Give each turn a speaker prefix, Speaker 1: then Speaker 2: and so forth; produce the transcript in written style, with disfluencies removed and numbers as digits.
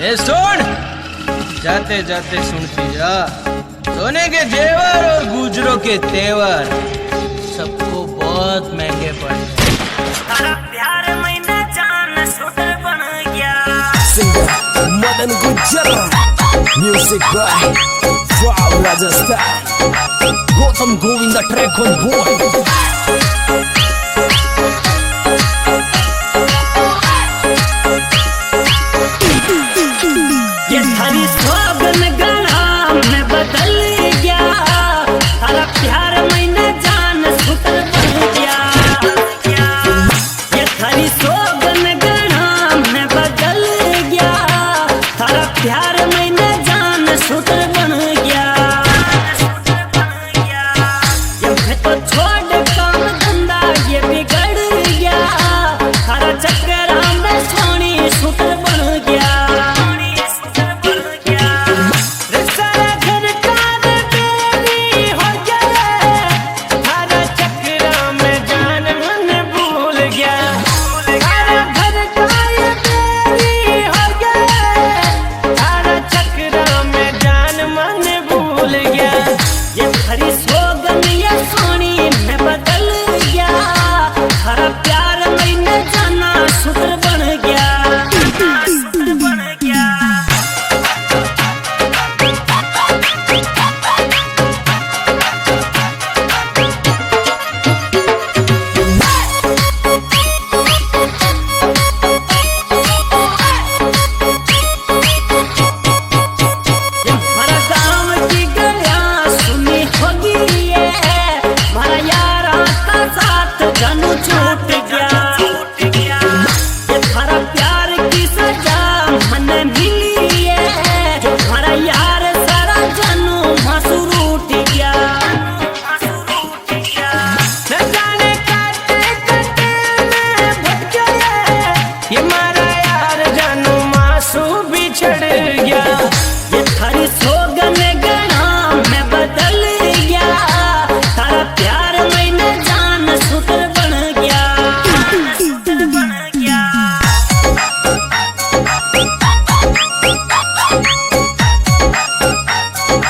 Speaker 1: ए सुन, जाते जाते सुनती जा, सोने के जेवर और गुजरों के तेवर सबको बहुत महंगे पड़े।
Speaker 2: प्यार मैंने जान सुट बन गया।
Speaker 3: Singer Madan Gujarat, music by from Rajasthan. Gautam Govinda track on board.